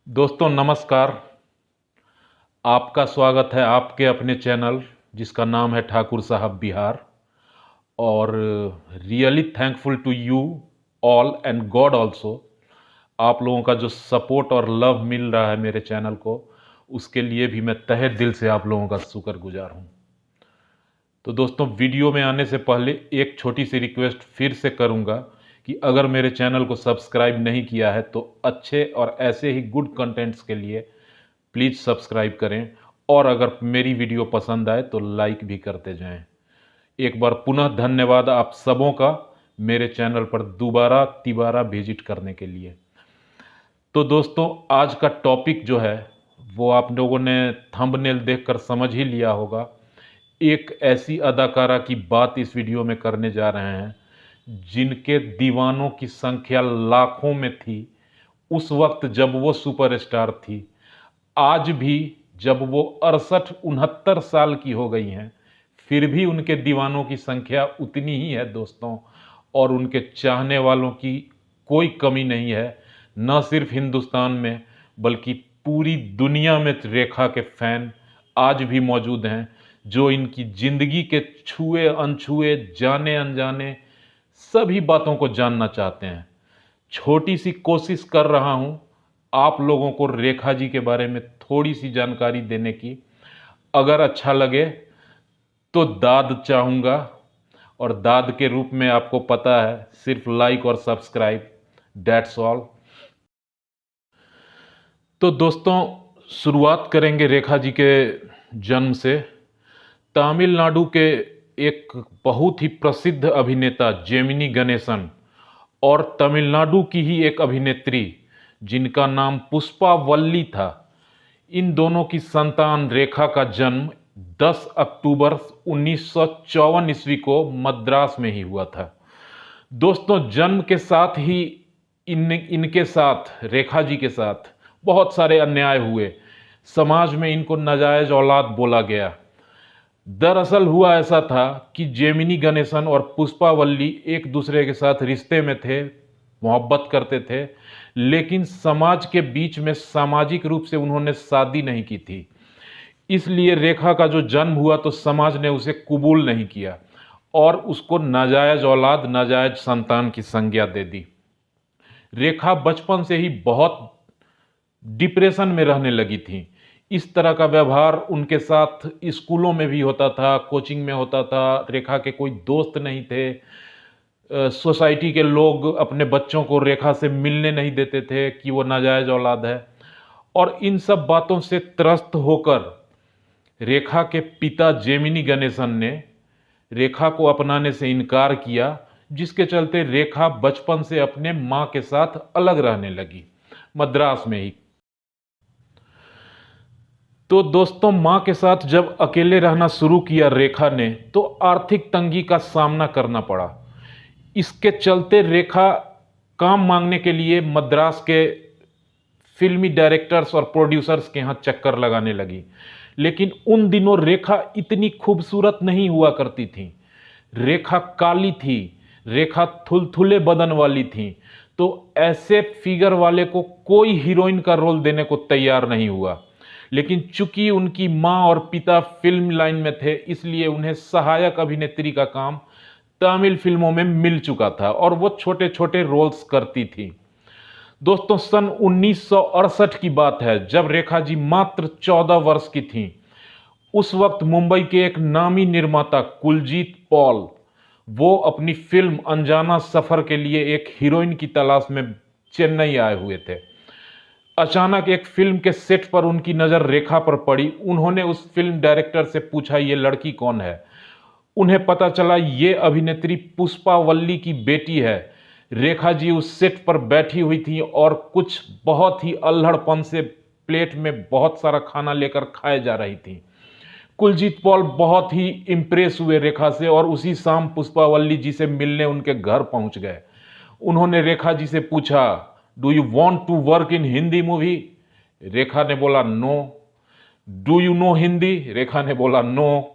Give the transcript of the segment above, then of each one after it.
दोस्तों नमस्कार। आपका स्वागत है आपके अपने चैनल जिसका नाम है ठाकुर साहब बिहार। और really thankful to you all and god also. आप लोगों का जो सपोर्ट और लव मिल रहा है मेरे चैनल को, उसके लिए भी मैं तहे दिल से आप लोगों का शुक्रगुजार हूँ। तो दोस्तों, वीडियो में आने से पहले एक छोटी सी रिक्वेस्ट फिर से करूँगा कि अगर मेरे चैनल को सब्सक्राइब नहीं किया है तो अच्छे और ऐसे ही गुड कंटेंट्स के लिए प्लीज़ सब्सक्राइब करें, और अगर मेरी वीडियो पसंद आए तो लाइक भी करते जाएं। एक बार पुनः धन्यवाद आप सबों का मेरे चैनल पर दोबारा तिबारा विजिट करने के लिए। तो दोस्तों, आज का टॉपिक जो है वो आप लोगों ने थंबनेल देखकर समझ ही लिया होगा। एक ऐसी अदाकारा की बात इस वीडियो में करने जा रहे हैं जिनके दीवानों की संख्या लाखों में थी उस वक्त जब वो सुपरस्टार थी। आज भी जब वो 68-69 साल की हो गई हैं, फिर भी उनके दीवानों की संख्या उतनी ही है दोस्तों, और उनके चाहने वालों की कोई कमी नहीं है। न सिर्फ हिंदुस्तान में बल्कि पूरी दुनिया में रेखा के फैन आज भी मौजूद हैं जो इनकी जिंदगी के छुए अनछुए जाने अनजाने सभी बातों को जानना चाहते हैं। छोटी सी कोशिश कर रहा हूं आप लोगों को रेखा जी के बारे में थोड़ी सी जानकारी देने की। अगर अच्छा लगे तो दाद चाहूंगा, और दाद के रूप में आपको पता है सिर्फ लाइक और सब्सक्राइब, दैट्स ऑल। तो दोस्तों, शुरुआत करेंगे रेखा जी के जन्म से। तमिलनाडु के एक बहुत ही प्रसिद्ध अभिनेता जेमिनी गणेशन और तमिलनाडु की ही एक अभिनेत्री जिनका नाम पुष्पा वल्ली था, इन दोनों की संतान रेखा का जन्म 10 अक्टूबर 1954 ईस्वी को मद्रास में ही हुआ था। दोस्तों, जन्म के साथ ही इनके साथ, रेखा जी के साथ बहुत सारे अन्याय हुए। समाज में इनको नाजायज औलाद बोला गया। दरअसल हुआ ऐसा था कि जेमिनी गणेशन और पुष्पा वल्ली एक दूसरे के साथ रिश्ते में थे, मोहब्बत करते थे, लेकिन समाज के बीच में सामाजिक रूप से उन्होंने शादी नहीं की थी। इसलिए रेखा का जो जन्म हुआ तो समाज ने उसे कबूल नहीं किया और उसको नाजायज औलाद, नाजायज संतान की संज्ञा दे दी। रेखा बचपन से ही बहुत डिप्रेशन में रहने लगी थी। इस तरह का व्यवहार उनके साथ स्कूलों में भी होता था, कोचिंग में होता था। रेखा के कोई दोस्त नहीं थे। सोसाइटी के लोग अपने बच्चों को रेखा से मिलने नहीं देते थे कि वो नाजायज औलाद है। और इन सब बातों से त्रस्त होकर रेखा के पिता जेमिनी गणेशन ने रेखा को अपनाने से इनकार किया, जिसके चलते रेखा बचपन से अपने मां के साथ अलग रहने लगी, मद्रास में ही। तो दोस्तों, मां के साथ जब अकेले रहना शुरू किया रेखा ने, तो आर्थिक तंगी का सामना करना पड़ा। इसके चलते रेखा काम मांगने के लिए मद्रास के फिल्मी डायरेक्टर्स और प्रोड्यूसर्स के यहाँ चक्कर लगाने लगी। लेकिन उन दिनों रेखा इतनी खूबसूरत नहीं हुआ करती थी। रेखा काली थी, रेखा थुलथुले बदन वाली थी। तो ऐसे फिगर वाले को कोई हीरोइन का रोल देने को तैयार नहीं हुआ। लेकिन चूंकि उनकी मां और पिता फिल्म लाइन में थे, इसलिए उन्हें सहायक अभिनेत्री का काम तमिल फिल्मों में मिल चुका था और वो छोटे छोटे रोल्स करती थी। दोस्तों, सन 1968 की बात है, जब रेखा जी मात्र 14 वर्ष की थीं। उस वक्त मुंबई के एक नामी निर्माता कुलजीत पॉल, वो अपनी फिल्म अनजाना सफर के लिए एक हीरोइन की तलाश में चेन्नई आए हुए थे। अचानक एक फिल्म के सेट पर उनकी नजर रेखा पर पड़ी। उन्होंने उस फिल्म डायरेक्टर से पूछा, ये लड़की कौन है? उन्हें पता चला ये अभिनेत्री पुष्पा वल्ली की बेटी है। रेखा जी उस सेट पर बैठी हुई थी और कुछ बहुत ही अल्हड़पन से प्लेट में बहुत सारा खाना लेकर खाए जा रही थी। कुलजीत पॉल बहुत ही इंप्रेस हुए रेखा से और उसी शाम पुष्पा वल्ली जी से मिलने उनके घर पहुंच गए। उन्होंने रेखा जी से पूछा, do you want to work in Hindi movie? Rekha ने बोला no. Do you know Hindi? Rekha ने बोला नो।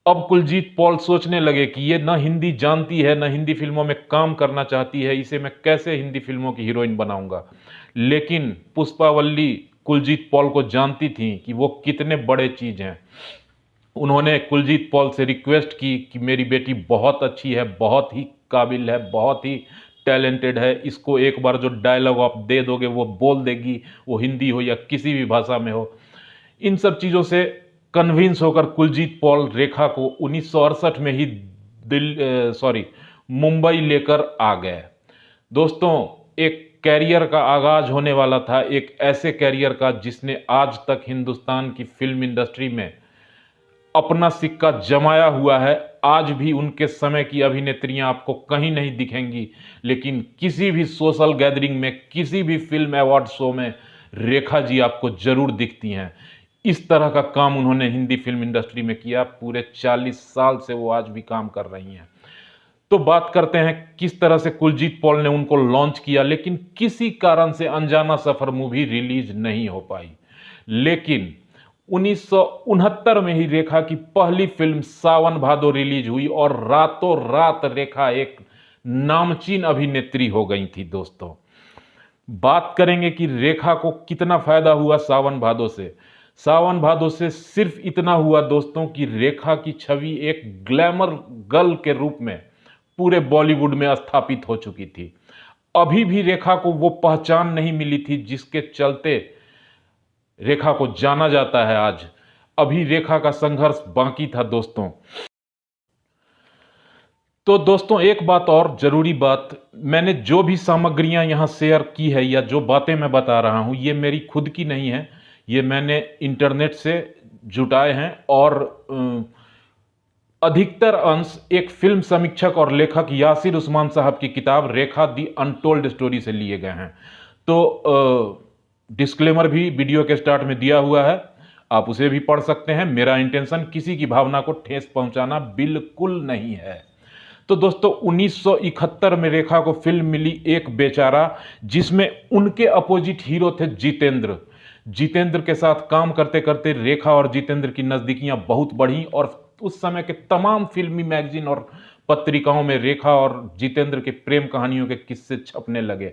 अब कुलजीत पॉल सोचने लगे कि ये ना हिंदी जानती है, ना हिंदी फिल्मों में काम करना चाहती है, इसे मैं कैसे हिंदी फिल्मों की हीरोइन बनाऊंगा। लेकिन पुष्पावल्ली कुलजीत पॉल को जानती थी कि वो कितने बड़े चीज हैं। उन्होंने कुलजीत पॉल से रिक्वेस्ट की कि मेरी बेटी बहुत अच्छी है, बहुत ही काबिल है, बहुत ही टैलेंटेड है, इसको एक बार जो डायलॉग आप दे दोगे वो बोल देगी, वो हिंदी हो या किसी भी भाषा में हो। इन सब चीज़ों से कन्विंस होकर कुलजीत पॉल रेखा को 1968 में ही मुंबई लेकर आ गए। दोस्तों, एक कैरियर का आगाज होने वाला था, एक ऐसे कैरियर का जिसने आज तक हिंदुस्तान की फिल्म इंडस्ट्री में अपना सिक्का जमाया हुआ है। आज भी उनके समय की अभिनेत्रियां आपको कहीं नहीं दिखेंगी, लेकिन किसी भी सोशल गैदरिंग में, किसी भी फिल्म अवार्ड शो में रेखा जी आपको जरूर दिखती हैं। इस तरह का काम उन्होंने हिंदी फिल्म इंडस्ट्री में किया। पूरे 40 साल से वो आज भी काम कर रही हैं। तो बात करते हैं किस तरह से कुलजीत पॉल ने उनको लॉन्च किया, लेकिन किसी कारण से अनजाना सफर मूवी रिलीज नहीं हो पाई। लेकिन 1969 में ही रेखा की पहली फिल्म सावन भादो रिलीज हुई और रातों रात रेखा एक नामचीन अभिनेत्री हो गई थी। दोस्तों, बात करेंगे कि रेखा को कितना फायदा हुआ सावन भादो से। सावन भादो से सिर्फ इतना हुआ दोस्तों कि रेखा की छवि एक ग्लैमर गर्ल के रूप में पूरे बॉलीवुड में स्थापित हो चुकी थी। अभी भी रेखा को वो पहचान नहीं मिली थी जिसके चलते रेखा को जाना जाता है आज। अभी रेखा का संघर्ष बाकी था दोस्तों। तो दोस्तों, एक बात और जरूरी बात, मैंने जो भी सामग्रियां यहां शेयर की है या जो बातें मैं बता रहा हूं, ये मेरी खुद की नहीं है, ये मैंने इंटरनेट से जुटाए हैं और अधिकतर अंश एक फिल्म समीक्षक और लेखक यासिर उस्मान साहब की किताब रेखा दी अनटोल्ड स्टोरी से लिए गए हैं। तो डिस्क्लेमर भी वीडियो के स्टार्ट में दिया हुआ है, आप उसे भी पढ़ सकते हैं। मेरा इंटेंशन किसी की भावना को ठेस पहुंचाना बिल्कुल नहीं है। तो दोस्तों, 1971 में रेखा को फिल्म मिली एक बेचारा, जिसमें उनके अपोजिट हीरो थे जितेंद्र। जितेंद्र के साथ काम करते करते रेखा और जितेंद्र की नजदीकियां बहुत बढ़ी और उस समय के तमाम फिल्मी मैगजीन और पत्रिकाओं में रेखा और जितेंद्र के प्रेम कहानियों के किस्से छपने लगे।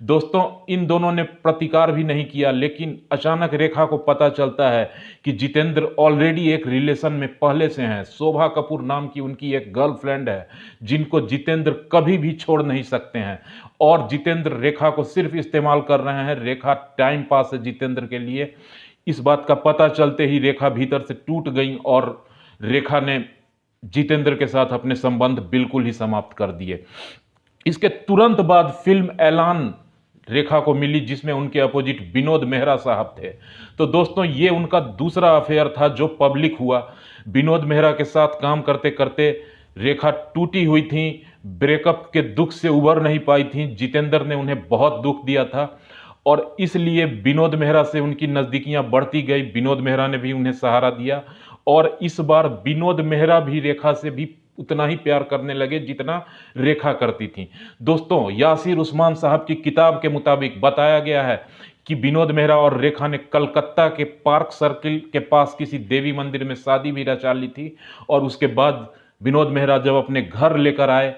दोस्तों, इन दोनों ने प्रतिकार भी नहीं किया, लेकिन अचानक रेखा को पता चलता है कि जितेंद्र ऑलरेडी एक रिलेशन में पहले से हैं। शोभा कपूर नाम की उनकी एक गर्लफ्रेंड है जिनको जितेंद्र कभी भी छोड़ नहीं सकते हैं, और जितेंद्र रेखा को सिर्फ इस्तेमाल कर रहे हैं। रेखा टाइम पास है जितेंद्र के लिए। इस बात का पता चलते ही रेखा भीतर से टूट गई और रेखा ने जितेंद्र के साथ अपने संबंध बिल्कुल ही समाप्त कर दिए। इसके तुरंत बाद फिल्म ऐलान रेखा को मिली, जिसमें उनके अपोजिट विनोद मेहरा साहब थे। तो दोस्तों, ये उनका दूसरा अफेयर था जो पब्लिक हुआ। विनोद मेहरा के साथ काम करते करते रेखा टूटी हुई थी, ब्रेकअप के दुख से उबर नहीं पाई थी। जितेंद्र ने उन्हें बहुत दुख दिया था और इसलिए विनोद मेहरा से उनकी नज़दीकियां बढ़ती गई। विनोद मेहरा ने भी उन्हें सहारा दिया और इस बार विनोद मेहरा भी रेखा से भी उतना ही प्यार करने लगे जितना रेखा करती थी। दोस्तों, यासिर उस्मान साहब की किताब के मुताबिक बताया गया है कि विनोद मेहरा और रेखा ने कलकत्ता के पार्क सर्किल के पास किसी देवी मंदिर में शादी भी रचा ली थी और उसके बाद विनोद मेहरा जब अपने घर लेकर आए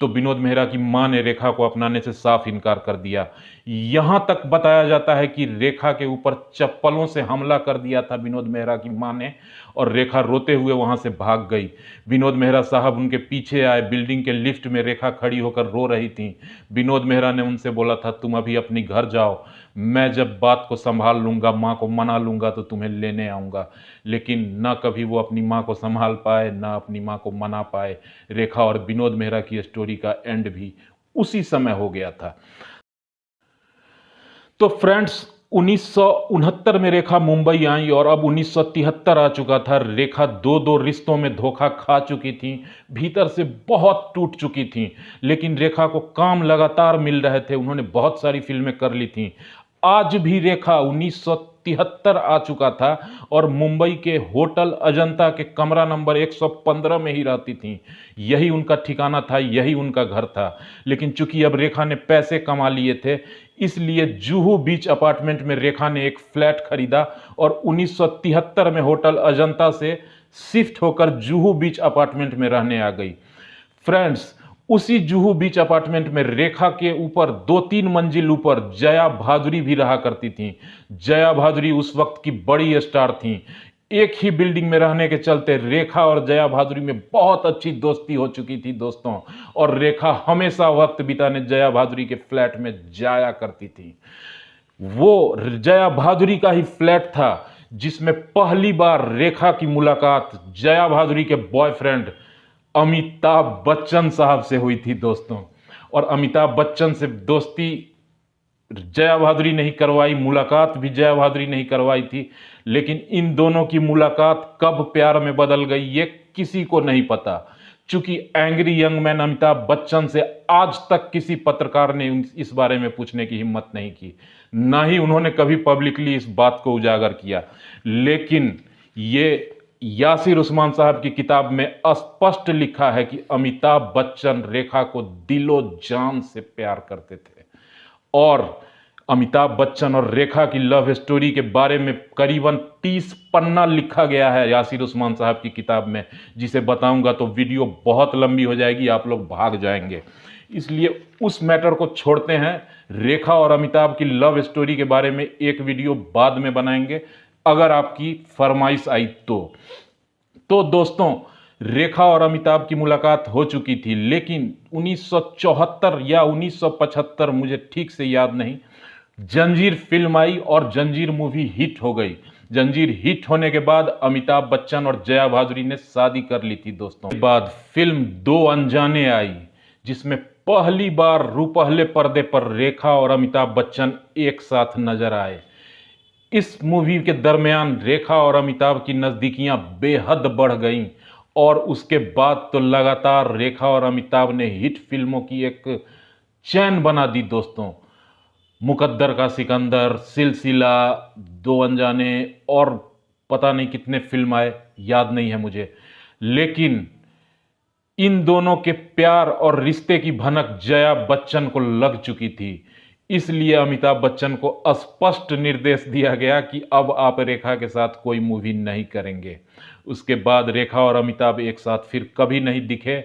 तो विनोद मेहरा की मां ने रेखा को अपनाने से साफ इनकार कर दिया। यहां तक बताया जाता है कि रेखा के ऊपर चप्पलों से हमला कर दिया था विनोद मेहरा की मां ने और रेखा रोते हुए वहां से भाग गई। विनोद मेहरा साहब उनके पीछे आए। बिल्डिंग के लिफ्ट में रेखा खड़ी होकर रो रही थी। विनोद मेहरा ने उनसे बोला था, तुम अभी अपनी घर जाओ, मैं जब बात को संभाल लूंगा, माँ को मना लूंगा तो तुम्हें लेने आऊंगा। लेकिन ना कभी वो अपनी माँ को संभाल पाए, ना अपनी माँ को मना पाए। रेखा और विनोद मेहरा की स्टोरी का एंड भी उसी समय हो गया था। तो फ्रेंड्स, 1969 में रेखा मुंबई आई और अब 1973 आ चुका था। रेखा दो रिश्तों में धोखा खा चुकी थी, भीतर से बहुत टूट चुकी थी, लेकिन रेखा को काम लगातार मिल रहे थे। उन्होंने बहुत सारी फिल्में कर ली थी। आज भी रेखा 1973 आ चुका था और मुंबई के होटल अजंता के कमरा नंबर 115 में ही रहती थी। यही उनका ठिकाना था, यही उनका घर था। लेकिन चूंकि अब रेखा ने पैसे कमा लिए थे, इसलिए जुहू बीच अपार्टमेंट में रेखा ने एक फ्लैट खरीदा और 1973 में होटल अजंता से शिफ्ट होकर जुहू बीच अपार्टमेंट में रहने आ गई। फ्रेंड्स, उसी जुहू बीच अपार्टमेंट में रेखा के ऊपर 2-3 मंजिल ऊपर जया भादुरी भी रहा करती थी। जया भादुरी उस वक्त की बड़ी स्टार थी। एक ही बिल्डिंग में रहने के चलते रेखा और जया भादुरी में बहुत अच्छी दोस्ती हो चुकी थी दोस्तों, और रेखा हमेशा वक्त बिताने जया भादुरी के फ्लैट में जाया करती थी। वो जया भादुरी का ही फ्लैट था जिसमें पहली बार रेखा की मुलाकात जया भादुरी के बॉयफ्रेंड अमिताभ बच्चन साहब से हुई थी दोस्तों। और अमिताभ बच्चन से दोस्ती जया भादुरी नहीं करवाई, मुलाकात भी जया भादुरी नहीं करवाई थी, लेकिन इन दोनों की मुलाकात कब प्यार में बदल गई ये किसी को नहीं पता। चूंकि angry young man Amitabh Bachchan से आज तक किसी पत्रकार ने इस बारे में पूछने की हिम्मत नहीं की, ना ही उन्होंने कभी पब्लिकली इस बात को उजागर किया। लेकिन ये यासिर उस्मान साहब की किताब में स्पष्ट लिखा है कि अमिताभ बच्चन रेखा को दिलो जान से प्यार करते थे। और अमिताभ बच्चन और रेखा की लव स्टोरी के बारे में करीबन 30 पन्ना लिखा गया है यासिर उस्मान साहब की किताब में, जिसे बताऊंगा तो वीडियो बहुत लंबी हो जाएगी, आप लोग भाग जाएंगे। इसलिए उस मैटर को छोड़ते हैं। रेखा और अमिताभ की लव स्टोरी के बारे में एक वीडियो बाद में बनाएंगे, अगर आपकी फरमाइश आई तो दोस्तों, रेखा और अमिताभ की मुलाकात हो चुकी थी, लेकिन 1974 या 1975, मुझे ठीक से याद नहीं, जंजीर फिल्म आई और जंजीर मूवी हिट हो गई। जंजीर हिट होने के बाद अमिताभ बच्चन और जया भादुरी ने शादी कर ली थी दोस्तों। के बाद फिल्म दो अनजाने आई, जिसमें पहली बार रूपहले पर्दे पर रेखा और अमिताभ बच्चन एक साथ नजर आए। इस मूवी के दरमियान रेखा और अमिताभ की नज़दीकियां बेहद बढ़ गईं, और उसके बाद तो लगातार रेखा और अमिताभ ने हिट फिल्मों की एक चैन बना दी दोस्तों। मुकद्दर का सिकंदर, सिलसिला, दो अनजाने और पता नहीं कितने फिल्म आए, याद नहीं है मुझे। लेकिन इन दोनों के प्यार और रिश्ते की भनक जया बच्चन को लग चुकी थी, इसलिए अमिताभ बच्चन को स्पष्ट निर्देश दिया गया कि अब आप रेखा के साथ कोई मूवी नहीं करेंगे। उसके बाद रेखा और अमिताभ एक साथ फिर कभी नहीं दिखे,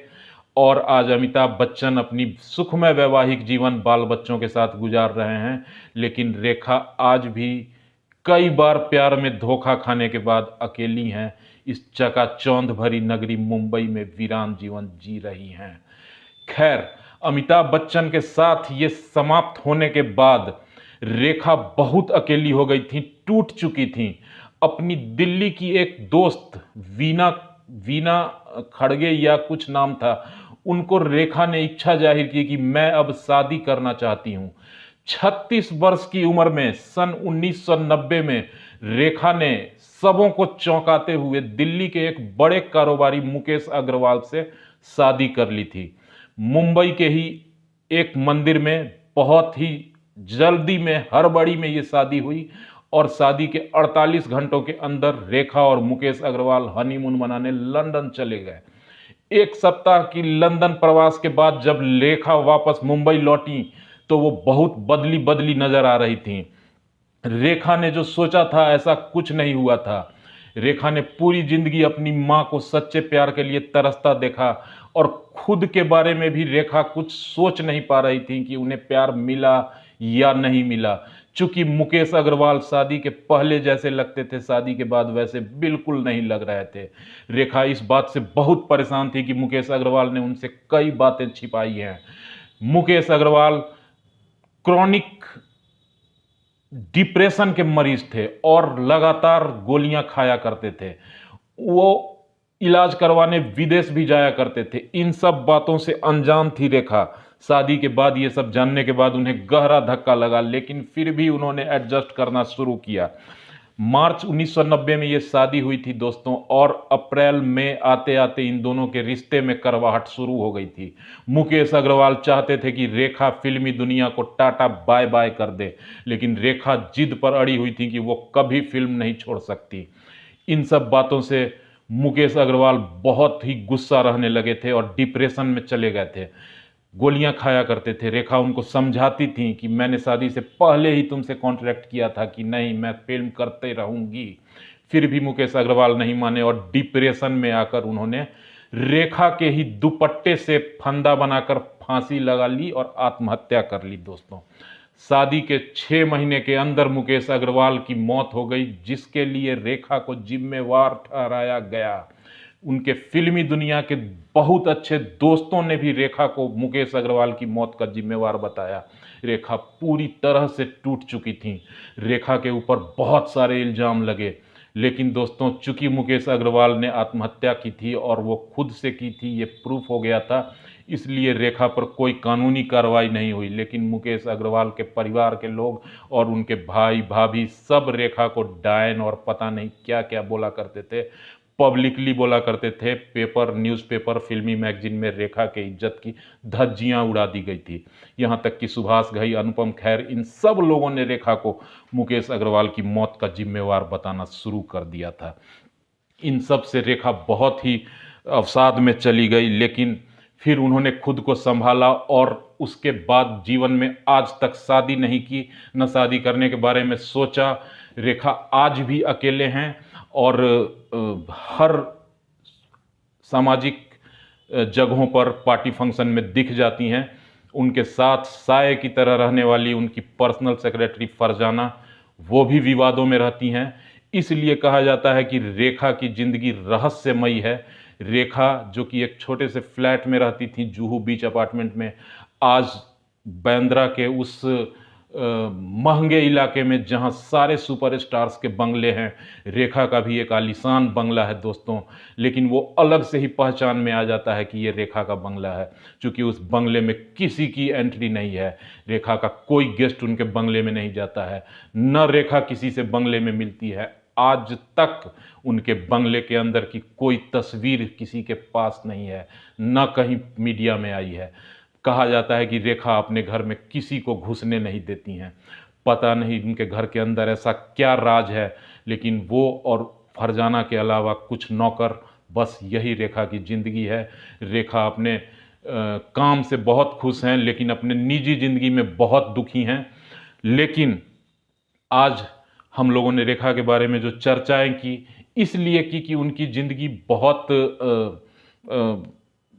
और आज अमिताभ बच्चन अपनी सुखमय वैवाहिक जीवन बाल बच्चों के साथ गुजार रहे हैं। लेकिन रेखा आज भी कई बार प्यार में धोखा खाने के बाद अकेली हैं, इस चकाचौंध भरी नगरी मुंबई में वीरान जीवन जी रही हैं। खैर, अमिताभ बच्चन के साथ ये समाप्त होने के बाद रेखा बहुत अकेली हो गई थी, टूट चुकी थी। अपनी दिल्ली की एक दोस्त वीना खड़गे या कुछ नाम था, उनको रेखा ने इच्छा जाहिर की कि मैं अब शादी करना चाहती हूं। 36 वर्ष की उम्र में सन 1990 में रेखा ने सबों को चौंकाते हुए दिल्ली के एक बड़े कारोबारी मुकेश अग्रवाल से शादी कर ली थी। मुंबई के ही एक मंदिर में बहुत ही जल्दी में हड़बड़ी में ये शादी हुई, और शादी के 48 घंटों के अंदर रेखा और मुकेश अग्रवाल हनीमून मनाने लंदन चले गए। एक सप्ताह की लंदन प्रवास के बाद जब रेखा वापस मुंबई लौटी तो वो बहुत बदली बदली नजर आ रही थी। रेखा ने जो सोचा था ऐसा कुछ नहीं हुआ था। रेखा ने पूरी जिंदगी अपनी मां को सच्चे प्यार के लिए तरसता देखा, और खुद के बारे में भी रेखा कुछ सोच नहीं पा रही थी कि उन्हें प्यार मिला या नहीं मिला। चूंकि मुकेश अग्रवाल शादी के पहले जैसे लगते थे, शादी के बाद वैसे बिल्कुल नहीं लग रहे थे। रेखा इस बात से बहुत परेशान थी कि मुकेश अग्रवाल ने उनसे कई बातें छिपाई हैं। मुकेश अग्रवाल क्रॉनिक डिप्रेशन के मरीज थे और लगातार गोलियां खाया करते थे। वो इलाज करवाने विदेश भी जाया करते थे। इन सब बातों से अनजान थी रेखा। शादी के बाद ये सब जानने के बाद उन्हें गहरा धक्का लगा, लेकिन फिर भी उन्होंने एडजस्ट करना शुरू किया। मार्च 1990 में ये शादी हुई थी दोस्तों, और अप्रैल में आते आते इन दोनों के रिश्ते में करवाहट शुरू हो गई थी। मुकेश अग्रवाल चाहते थे कि रेखा फिल्मी दुनिया को टाटा बाय बाय कर दे, लेकिन रेखा जिद पर अड़ी हुई थी कि वो कभी फिल्म नहीं छोड़ सकती। इन सब बातों से मुकेश अग्रवाल बहुत ही गुस्सा रहने लगे थे और डिप्रेशन में चले गए थे। गोलियां खाया करते थे। रेखा उनको समझाती थी कि मैंने शादी से पहले ही तुमसे कॉन्ट्रैक्ट किया था कि नहीं, मैं फिल्म करते रहूंगी। फिर भी मुकेश अग्रवाल नहीं माने और डिप्रेशन में आकर उन्होंने रेखा के ही दुपट्टे से फंदा बनाकर फांसी लगा ली और आत्महत्या कर ली। दोस्तों, शादी के 6 महीने के अंदर मुकेश अग्रवाल की मौत हो गई, जिसके लिए रेखा को जिम्मेवार ठहराया गया। उनके फिल्मी दुनिया के बहुत अच्छे दोस्तों ने भी रेखा को मुकेश अग्रवाल की मौत का जिम्मेवार बताया। रेखा पूरी तरह से टूट चुकी थी, रेखा के ऊपर बहुत सारे इल्ज़ाम लगे, लेकिन दोस्तों चूंकि मुकेश अग्रवाल ने आत्महत्या की थी और वो खुद से की थी, ये प्रूफ हो गया था, इसलिए रेखा पर कोई कानूनी कार्रवाई नहीं हुई। लेकिन मुकेश अग्रवाल के परिवार के लोग और उनके भाई भाभी सब रेखा को डायन और पता नहीं क्या क्या बोला करते थे, पब्लिकली बोला करते थे। पेपर, न्यूज़पेपर, फिल्मी मैगजीन में रेखा के इज्जत की धज्जियां उड़ा दी गई थी। यहाँ तक कि सुभाष घई, अनुपम खेर, इन सब लोगों ने रेखा को मुकेश अग्रवाल की मौत का जिम्मेवार बताना शुरू कर दिया था। इन सब से रेखा बहुत ही अवसाद में चली गई, लेकिन फिर उन्होंने खुद को संभाला और उसके बाद जीवन में आज तक शादी नहीं की, न शादी करने के बारे में सोचा। रेखा आज भी अकेले हैं और हर सामाजिक जगहों पर, पार्टी फंक्शन में दिख जाती हैं। उनके साथ साये की तरह रहने वाली उनकी पर्सनल सेक्रेटरी फरजाना, वो भी विवादों में रहती हैं। इसलिए कहा जाता है कि रेखा की ज़िंदगी रहस्यमयी है। रेखा जो कि एक छोटे से फ्लैट में रहती थी जुहू बीच अपार्टमेंट में, आज बांद्रा के उस महंगे इलाके में जहां सारे सुपरस्टार्स के बंगले हैं, रेखा का भी एक आलीशान बंगला है दोस्तों। लेकिन वो अलग से ही पहचान में आ जाता है कि ये रेखा का बंगला है, क्योंकि उस बंगले में किसी की एंट्री नहीं है। रेखा का कोई गेस्ट उनके बंगले में नहीं जाता है, न रेखा किसी से बंगले में मिलती है। आज तक उनके बंगले के अंदर की कोई तस्वीर किसी के पास नहीं है, न कहीं मीडिया में आई है। कहा जाता है कि रेखा अपने घर में किसी को घुसने नहीं देती हैं। पता नहीं उनके घर के अंदर ऐसा क्या राज है, लेकिन वो और फरजाना के अलावा कुछ नौकर, बस यही रेखा की ज़िंदगी है। रेखा अपने काम से बहुत खुश हैं, लेकिन अपने निजी ज़िंदगी में बहुत दुखी हैं। लेकिन आज हम लोगों ने रेखा के बारे में जो चर्चाएं की, इसलिए की कि उनकी ज़िंदगी बहुत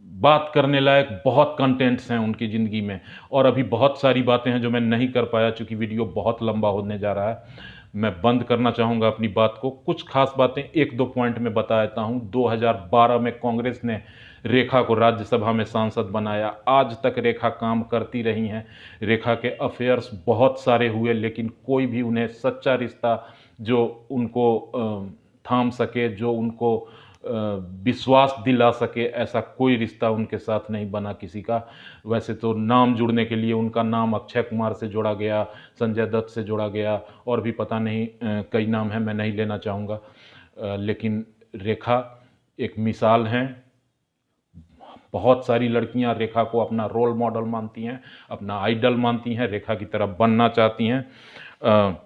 बात करने लायक, बहुत कंटेंट्स हैं उनकी ज़िंदगी में, और अभी बहुत सारी बातें हैं जो मैं नहीं कर पाया, चूँकि वीडियो बहुत लंबा होने जा रहा है। मैं बंद करना चाहूँगा अपनी बात को। कुछ खास बातें 1-2 पॉइंट में बता देता हूँ। 2012 में कांग्रेस ने रेखा को राज्यसभा में सांसद बनाया। आज तक रेखा काम करती रही हैं। रेखा के अफेयर्स बहुत सारे हुए, लेकिन कोई भी उन्हें सच्चा रिश्ता जो उनको थाम सके, जो उनको विश्वास दिला सके, ऐसा कोई रिश्ता उनके साथ नहीं बना किसी का। वैसे तो नाम जुड़ने के लिए उनका नाम अक्षय कुमार से जोड़ा गया, संजय दत्त से जोड़ा गया, और भी पता नहीं कई नाम हैं, मैं नहीं लेना चाहूँगा। लेकिन रेखा एक मिसाल हैं। बहुत सारी लड़कियां रेखा को अपना रोल मॉडल मानती हैं, अपना आइडल मानती हैं, रेखा की तरह बनना चाहती हैं।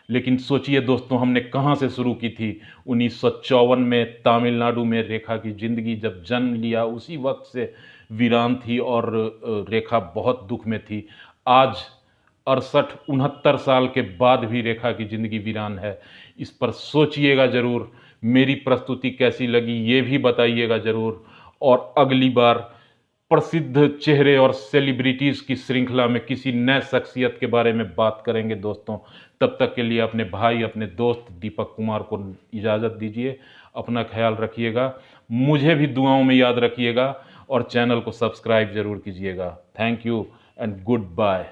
लेकिन सोचिए दोस्तों, हमने कहाँ से शुरू की थी। 1954 में तमिलनाडु में रेखा की ज़िंदगी जब जन्म लिया, उसी वक्त से वीरान थी और रेखा बहुत दुख में थी। आज 68-69 साल के बाद भी रेखा की ज़िंदगी वीरान है। इस पर सोचिएगा ज़रूर। मेरी प्रस्तुति कैसी लगी ये भी बताइएगा ज़रूर। और अगली बार प्रसिद्ध चेहरे और सेलिब्रिटीज़ की श्रृंखला में किसी नए शख्सियत के बारे में बात करेंगे दोस्तों। तब तक के लिए अपने भाई, अपने दोस्त दीपक कुमार को इजाज़त दीजिए। अपना ख्याल रखिएगा, मुझे भी दुआओं में याद रखिएगा और चैनल को सब्सक्राइब ज़रूर कीजिएगा। Thank you and good bye.